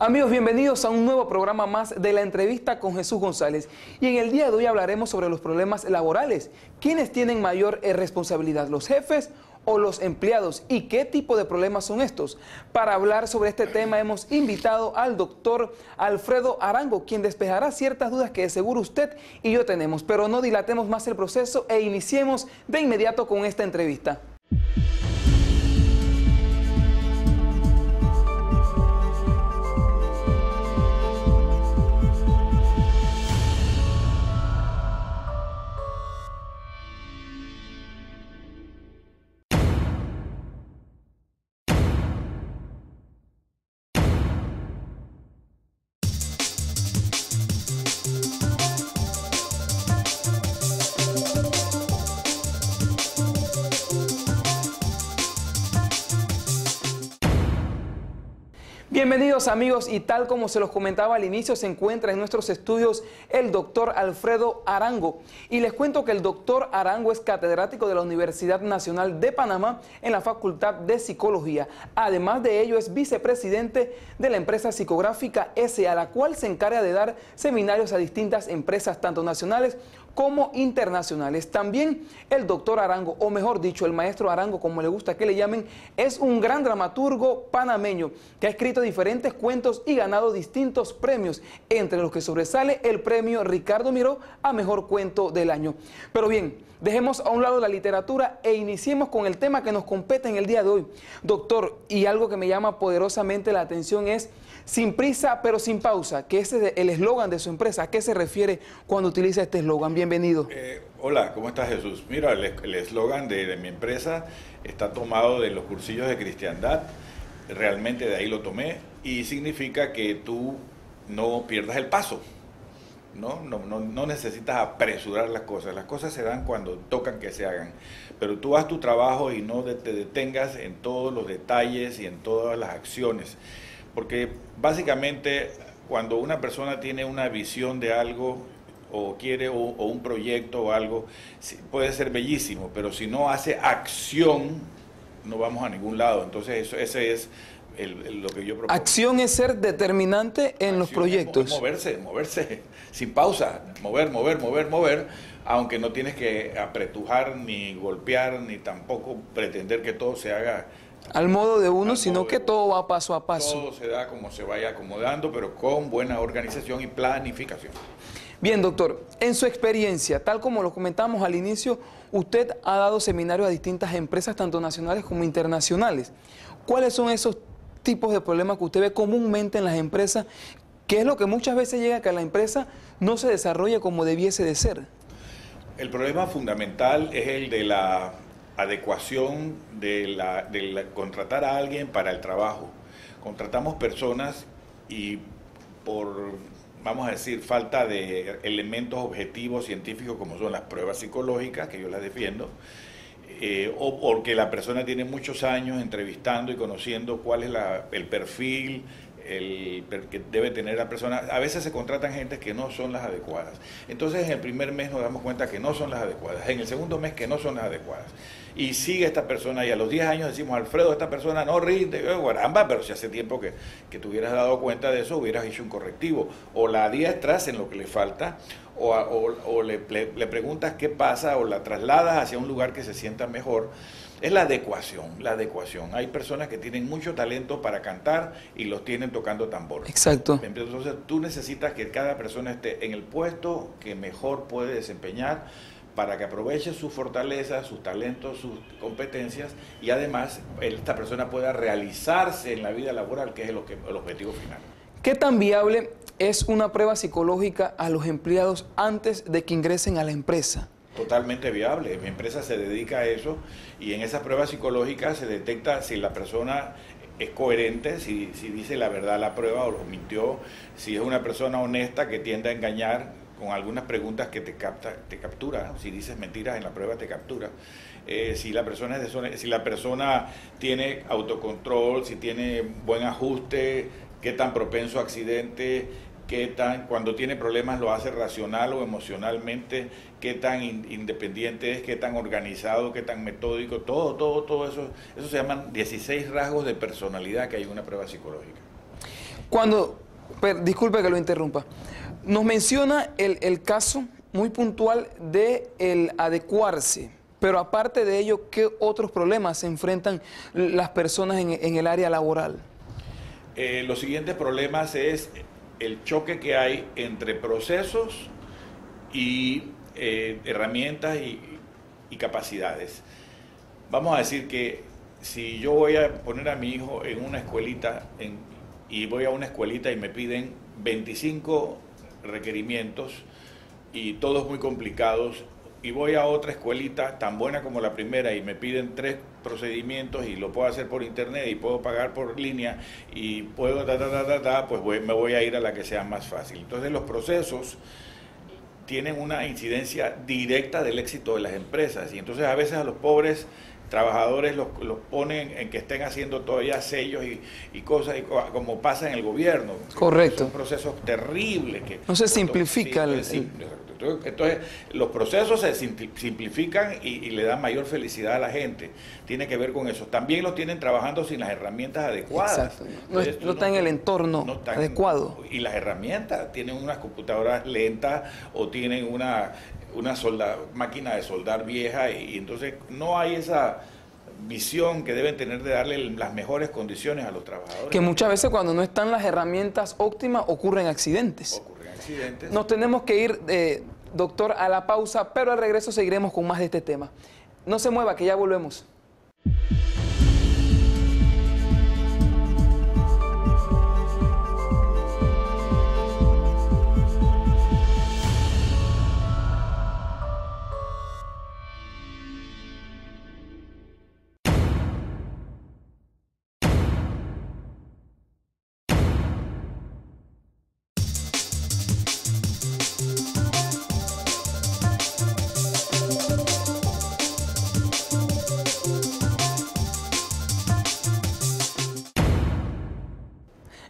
Amigos, bienvenidos a un nuevo programa más de La Entrevista con Jesús González. Y en el día de hoy hablaremos sobre los problemas laborales. ¿Quiénes tienen mayor responsabilidad, los jefes o los empleados? ¿Y qué tipo de problemas son estos? Para hablar sobre este tema hemos invitado al doctor Alfredo Arango, quien despejará ciertas dudas que de seguro usted y yo tenemos. Pero no dilatemos más el proceso e iniciemos de inmediato con esta entrevista. Bienvenidos amigos, y tal como se los comentaba al inicio, se encuentra en nuestros estudios el doctor Alfredo Arango. Y les cuento que el doctor Arango es catedrático de la Universidad Nacional de Panamá en la Facultad de Psicología. Además de ello, es vicepresidente de la empresa psicográfica S.A., la cual se encarga de dar seminarios a distintas empresas, tanto nacionales como internacionales. También el doctor Arango, o mejor dicho, el maestro Arango, como le gusta que le llamen, es un gran dramaturgo panameño que ha escrito diferentes cuentos y ganado distintos premios, entre los que sobresale el premio Ricardo Miró a Mejor Cuento del Año. Pero bien, dejemos a un lado la literatura e iniciemos con el tema que nos compete en el día de hoy. Doctor, y algo que me llama poderosamente la atención es sin prisa pero sin pausa, que ese es el eslogan de su empresa. ¿A qué se refiere cuando utiliza este eslogan? Bienvenido. Hola, ¿cómo estás, Jesús? Mira, el eslogan de mi empresa está tomado de los cursillos de cristiandad. Realmente de ahí lo tomé y significa que tú no pierdas el paso. No necesitas apresurar las cosas se dan cuando tocan que se hagan, pero tú haz tu trabajo y no te detengas en todos los detalles y en todas las acciones, porque básicamente cuando una persona tiene una visión de algo o quiere o un proyecto o algo, puede ser bellísimo, pero si no hace acción no vamos a ningún lado. Entonces ese es lo que yo propongo. Acción es ser determinante en los proyectos. Moverse sin pausa, mover, aunque no tienes que apretujar, ni golpear, ni tampoco pretender que todo se haga al modo de uno, sino que todo va paso a paso. Todo se da como se vaya acomodando, pero con buena organización y planificación. Bien, doctor, en su experiencia, tal como lo comentamos al inicio, usted ha dado seminarios a distintas empresas, tanto nacionales como internacionales. ¿Cuáles son esos tipos de problemas que usted ve comúnmente en las empresas? ¿Qué es lo que muchas veces llega a que la empresa no se desarrolle como debiese de ser? El problema fundamental es el de la adecuación de contratar a alguien para el trabajo. Contratamos personas y por, vamos a decir, falta de elementos objetivos científicos como son las pruebas psicológicas, que yo las defiendo, o porque la persona tiene muchos años entrevistando y conociendo cuál es el perfil que debe tener la persona. A veces se contratan gente que no son las adecuadas. Entonces en el primer mes nos damos cuenta que no son las adecuadas, en el segundo mes que no son las adecuadas. Y sigue esta persona y a los 10 años decimos, Alfredo, esta persona no rinde, caramba, pero si hace tiempo que te hubieras dado cuenta de eso, hubieras hecho un correctivo. O la adiestras en lo que le falta, o le preguntas qué pasa, o la trasladas hacia un lugar que se sienta mejor. Es la adecuación. Hay personas que tienen mucho talento para cantar y los tienen tocando tambor. Exacto. Entonces tú necesitas que cada persona esté en el puesto que mejor puede desempeñar para que aproveche sus fortalezas, sus talentos, sus competencias y además esta persona pueda realizarse en la vida laboral, que es el objetivo final. ¿Qué tan viable es una prueba psicológica a los empleados antes de que ingresen a la empresa? Totalmente viable. Mi empresa se dedica a eso y en esa prueba psicológica se detecta si la persona es coherente, si dice la verdad la prueba o lo mintió, si es una persona honesta que tiende a engañar con algunas preguntas que te captura. Si dices mentiras en la prueba te captura. Si la persona tiene autocontrol, si tiene buen ajuste, qué tan propenso a accidente, cuando tiene problemas lo hace racional o emocionalmente, qué tan independiente es, qué tan organizado, qué tan metódico, todo eso se llaman 16 rasgos de personalidad que hay en una prueba psicológica. Disculpe que lo interrumpa, nos menciona el caso muy puntual de el adecuarse, pero aparte de ello, ¿qué otros problemas se enfrentan las personas en el área laboral? Los siguientes problemas es el choque que hay entre procesos y herramientas y capacidades. Vamos a decir que si yo voy a poner a mi hijo en una escuelita y voy a una escuelita y me piden 25 requerimientos y todos muy complicados, y voy a otra escuelita tan buena como la primera y me piden 3 procedimientos y lo puedo hacer por internet y puedo pagar por línea y puedo pues me voy a ir a la que sea más fácil. Entonces los procesos tienen una incidencia directa del éxito de las empresas y entonces a veces a los pobres trabajadores los ponen en que estén haciendo todavía sellos y cosas como pasa en el gobierno. Correcto. Son procesos terribles. No se simplifica Entonces, los procesos se simplifican y le dan mayor felicidad a la gente. Tiene que ver con eso. También los tienen trabajando sin las herramientas adecuadas. Exacto. No está en el entorno adecuado. Y las herramientas tienen unas computadoras lentas o tienen una máquina de soldar vieja y entonces no hay esa visión que deben tener de darle las mejores condiciones a los trabajadores. Que muchas veces cuando no están las herramientas óptimas ocurren accidentes. Nos tenemos que ir, doctor, a la pausa, pero al regreso seguiremos con más de este tema. No se mueva, que ya volvemos.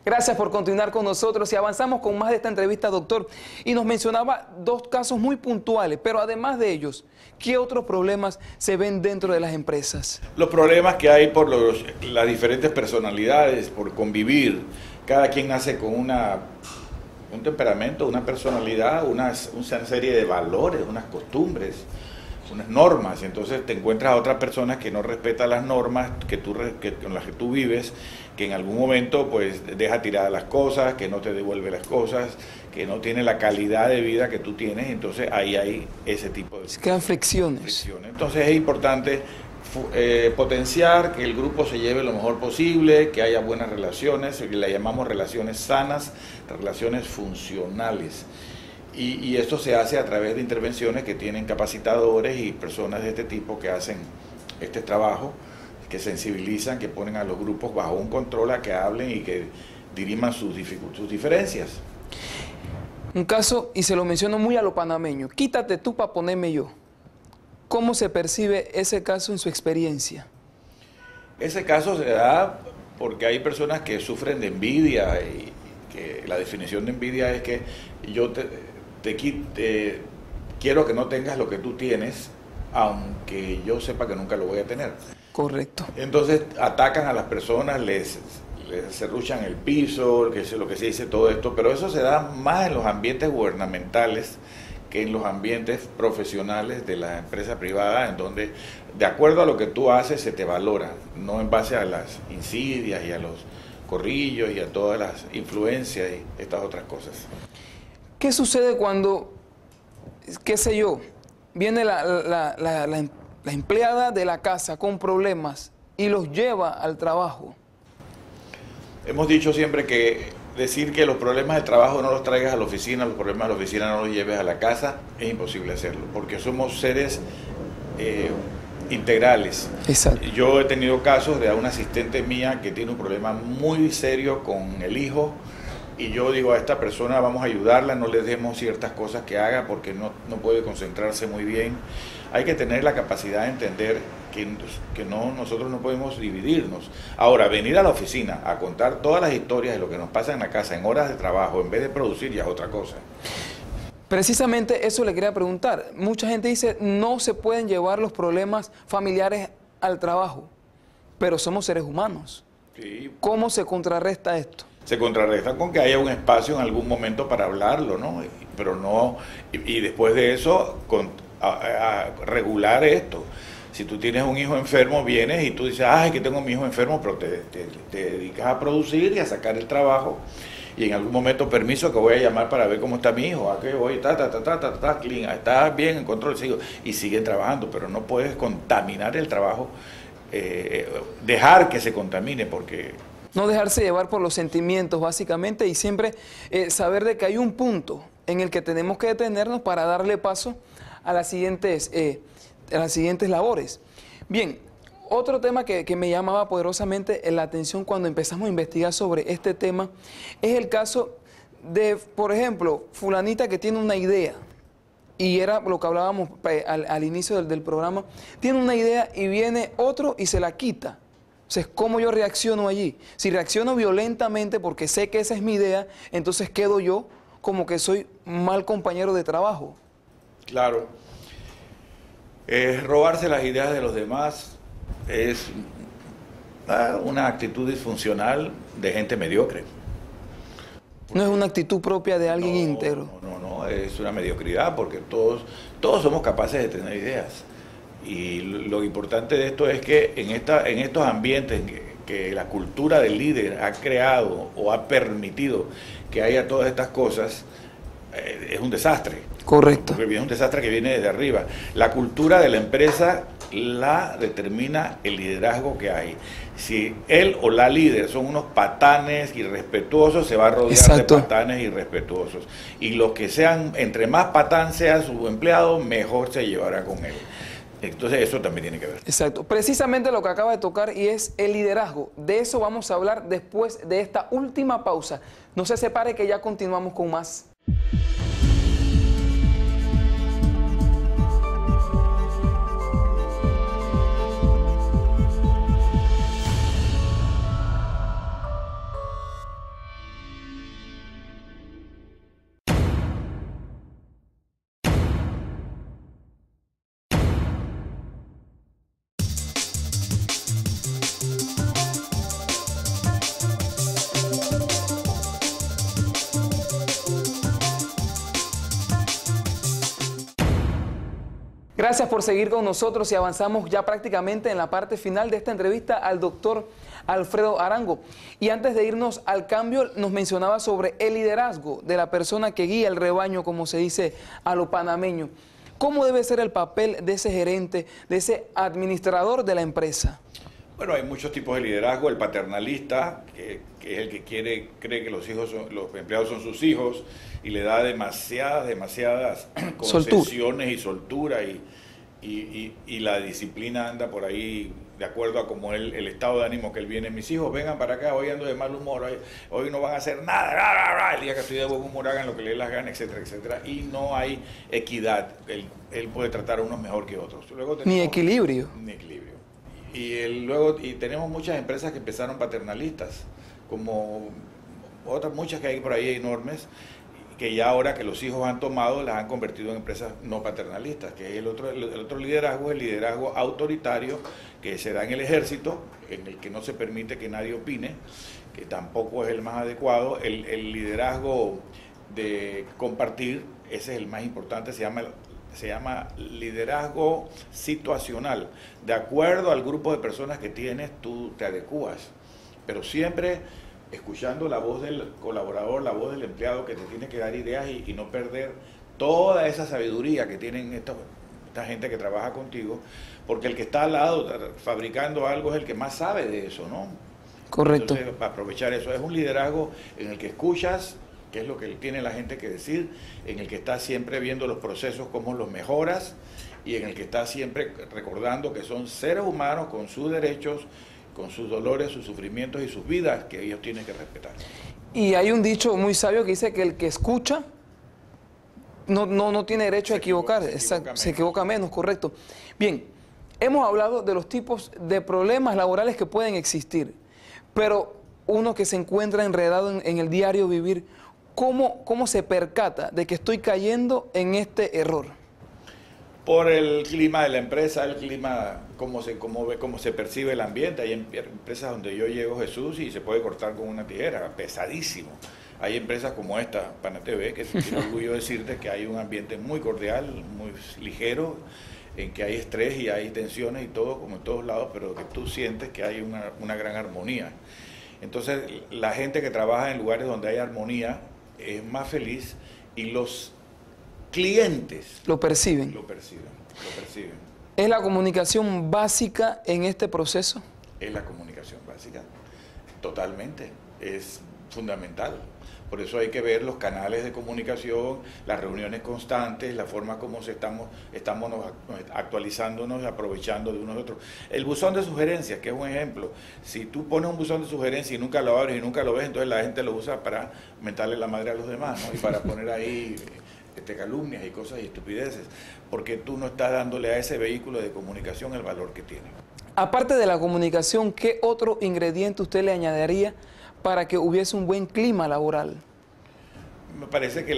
Gracias por continuar con nosotros y avanzamos con más de esta entrevista, doctor. Y nos mencionaba 2 casos muy puntuales, pero además de ellos, ¿qué otros problemas se ven dentro de las empresas? Los problemas que hay por las diferentes personalidades, por convivir. Cada quien nace con un temperamento, una personalidad, una serie de valores, unas costumbres, unas normas, y entonces te encuentras a otra persona que no respeta las normas con las que tú vives, que en algún momento pues deja tiradas las cosas, que no te devuelve las cosas, que no tiene la calidad de vida que tú tienes, entonces ahí hay ese tipo de... Se quedan fricciones. Entonces es importante potenciar que el grupo se lleve lo mejor posible, que haya buenas relaciones, que le llamamos relaciones sanas, relaciones funcionales. Y esto se hace a través de intervenciones que tienen capacitadores y personas de este tipo que hacen este trabajo, que sensibilizan, que ponen a los grupos bajo un control a que hablen y que diriman sus diferencias. Un caso, y se lo menciono muy a lo panameño, quítate tú para ponerme yo. ¿Cómo se percibe ese caso en su experiencia? Ese caso se da porque hay personas que sufren de envidia y que la definición de envidia es que yo quiero que no tengas lo que tú tienes, aunque yo sepa que nunca lo voy a tener. Correcto. Entonces atacan a las personas, les serruchan el piso, lo que se dice todo esto, pero eso se da más en los ambientes gubernamentales que en los ambientes profesionales de la empresa privada, en donde de acuerdo a lo que tú haces se te valora, no en base a las insidias y a los corrillos y a todas las influencias y estas otras cosas. ¿Qué sucede cuando, qué sé yo, viene la empleada de la casa con problemas y los lleva al trabajo? Hemos dicho siempre que decir que los problemas del trabajo no los traigas a la oficina, los problemas de la oficina no los lleves a la casa, es imposible hacerlo, porque somos seres integrales. Exacto. Yo he tenido casos de una asistente mía que tiene un problema muy serio con el hijo, y yo digo a esta persona, vamos a ayudarla, no le demos ciertas cosas que haga porque no puede concentrarse muy bien. Hay que tener la capacidad de entender que nosotros no podemos dividirnos. Ahora, venir a la oficina a contar todas las historias de lo que nos pasa en la casa en horas de trabajo, en vez de producir, ya es otra cosa. Precisamente eso le quería preguntar. Mucha gente dice, no se pueden llevar los problemas familiares al trabajo, pero somos seres humanos. Sí. ¿Cómo se contrarresta esto? Se contrarresta con que haya un espacio en algún momento para hablarlo, ¿no? Pero no, y después de eso, a regular esto. Si tú tienes un hijo enfermo, vienes y tú dices, ay, que tengo mi hijo enfermo, pero te dedicas a producir y a sacar el trabajo. Y en algún momento, permiso, que voy a llamar para ver cómo está mi hijo, a qué voy, clean, está bien, en control, sigo, y sigue trabajando, pero no puedes contaminar el trabajo, dejar que se contamine, porque... No dejarse llevar por los sentimientos, básicamente, y siempre saber de que hay un punto en el que tenemos que detenernos para darle paso a las siguientes labores. Bien, otro tema que me llamaba poderosamente la atención cuando empezamos a investigar sobre este tema es el caso de, por ejemplo, fulanita que tiene una idea, y era lo que hablábamos al inicio del programa, tiene una idea y viene otro y se la quita. Entonces, ¿cómo yo reacciono allí? Si reacciono violentamente porque sé que esa es mi idea, entonces quedo yo como que soy mal compañero de trabajo. Claro. Robarse las ideas de los demás es una actitud disfuncional de gente mediocre. No es una actitud propia de alguien íntegro. No, es una mediocridad porque todos somos capaces de tener ideas. Y lo importante de esto es que en estos ambientes que la cultura del líder ha creado o ha permitido que haya todas estas cosas, es un desastre. Correcto. Porque es un desastre que viene desde arriba. La cultura de la empresa la determina el liderazgo que hay. Si él o la líder son unos patanes irrespetuosos, se va a rodear Exacto. de patanes irrespetuosos. Y los que sean, entre más patán sea su empleado, mejor se llevará con él. Entonces eso también tiene que ver. Exacto. Precisamente lo que acaba de tocar y es el liderazgo. De eso vamos a hablar después de esta última pausa. No se separe que ya continuamos con más. Gracias por seguir con nosotros y avanzamos ya prácticamente en la parte final de esta entrevista al doctor Alfredo Arango. Y antes de irnos al cambio, nos mencionaba sobre el liderazgo de la persona que guía el rebaño, como se dice a lo panameño. ¿Cómo debe ser el papel de ese gerente, de ese administrador de la empresa? Bueno, hay muchos tipos de liderazgo. El paternalista, que es el que cree que los empleados son sus hijos y le da demasiadas concesiones y soltura y la disciplina anda por ahí de acuerdo a como el estado de ánimo que él viene. Mis hijos vengan para acá, hoy ando de mal humor, hoy no van a hacer nada, el día que estoy de buen humor hagan lo que les las ganas, etcétera, etcétera. Y no hay equidad. Él puede tratar a unos mejor que otros. Luego Ni equilibrio. Ni equilibrio. Y tenemos muchas empresas que empezaron paternalistas, como otras muchas que hay por ahí enormes, que ya ahora que los hijos han tomado, las han convertido en empresas no paternalistas, que es el otro liderazgo, el liderazgo autoritario, que se da en el ejército, en el que no se permite que nadie opine, que tampoco es el más adecuado. El liderazgo de compartir, ese es el más importante, se llama liderazgo situacional. De acuerdo al grupo de personas que tienes, tú te adecuas, pero siempre escuchando la voz del colaborador, la voz del empleado que te tiene que dar ideas y no perder toda esa sabiduría que tienen esta gente que trabaja contigo, porque el que está al lado fabricando algo es el que más sabe de eso, ¿no? Correcto. Entonces, para aprovechar eso, es un liderazgo en el que escuchas qué es lo que tiene la gente que decir, en el que estás siempre viendo los procesos, cómo los mejoras, y en el que estás siempre recordando que son seres humanos con sus derechos, con sus dolores, sus sufrimientos y sus vidas que ellos tienen que respetar. Y hay un dicho muy sabio que dice que el que escucha no tiene derecho a equivocar, se equivoca menos, correcto. Bien, hemos hablado de los tipos de problemas laborales que pueden existir, pero uno que se encuentra enredado en el diario vivir, ¿cómo se percata de que estoy cayendo en este error? Por el clima de la empresa, el clima, cómo se percibe el ambiente. Hay empresas donde yo llego, Jesús, y se puede cortar con una tijera, pesadísimo. Hay empresas como esta, Pana TV, que tiene orgullo decirte que hay un ambiente muy cordial, muy ligero, en que hay estrés y hay tensiones y todo, como en todos lados, pero que tú sientes que hay una gran armonía. Entonces, la gente que trabaja en lugares donde hay armonía es más feliz y los clientes lo perciben. Lo perciben. ¿Es la comunicación básica en este proceso? Es la comunicación básica, totalmente, es fundamental. Por eso hay que ver los canales de comunicación, las reuniones constantes, la forma como estamos actualizándonos, aprovechando de unos y otros. El buzón de sugerencias, que es un ejemplo. Si tú pones un buzón de sugerencias y nunca lo abres y nunca lo ves, entonces la gente lo usa para mentarle la madre a los demás, ¿no? Y para poner ahí calumnias y cosas y estupideces, porque tú no estás dándole a ese vehículo de comunicación el valor que tiene. Aparte de la comunicación, ¿qué otro ingrediente usted le añadiría para que hubiese un buen clima laboral? Me parece que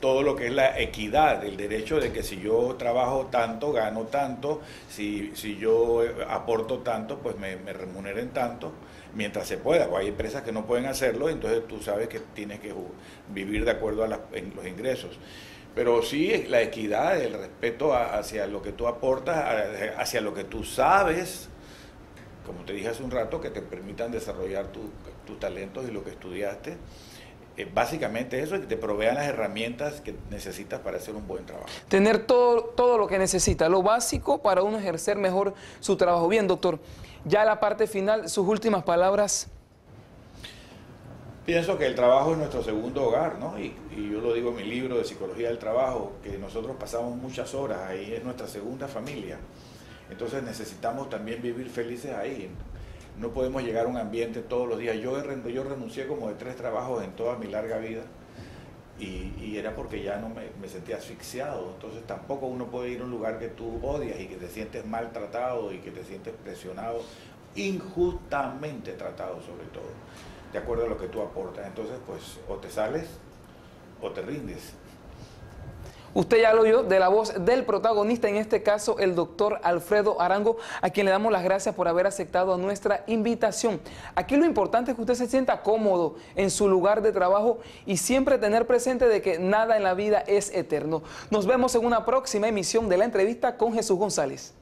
todo lo que es la equidad, el derecho de que si yo trabajo tanto, gano tanto, si yo aporto tanto, pues me remuneren tanto, mientras se pueda. Hay empresas que no pueden hacerlo, entonces tú sabes que tienes que vivir de acuerdo a los ingresos. Pero sí, la equidad, el respeto hacia lo que tú aportas, hacia lo que tú sabes, como te dije hace un rato, que te permitan desarrollar tus talentos y lo que estudiaste. Básicamente eso, y que te provean las herramientas que necesitas para hacer un buen trabajo. Tener todo lo que necesita, lo básico para uno ejercer mejor su trabajo. Bien, doctor, ya la parte final, sus últimas palabras. Pienso que el trabajo es nuestro segundo hogar, ¿no? Y yo lo digo en mi libro de Psicología del Trabajo, que nosotros pasamos muchas horas ahí, es nuestra segunda familia. Entonces necesitamos también vivir felices ahí. No podemos llegar a un ambiente todos los días. Yo renuncié como de 3 trabajos en toda mi larga vida y era porque ya no me sentía asfixiado. Entonces tampoco uno puede ir a un lugar que tú odias y que te sientes maltratado y que te sientes presionado, injustamente tratado sobre todo, de acuerdo a lo que tú aportas. Entonces, pues, o te sales o te rindes. Usted ya lo oyó de la voz del protagonista, en este caso el doctor Alfredo Arango, a quien le damos las gracias por haber aceptado nuestra invitación. Aquí lo importante es que usted se sienta cómodo en su lugar de trabajo y siempre tener presente de que nada en la vida es eterno. Nos vemos en una próxima emisión de La Entrevista con Jesús González.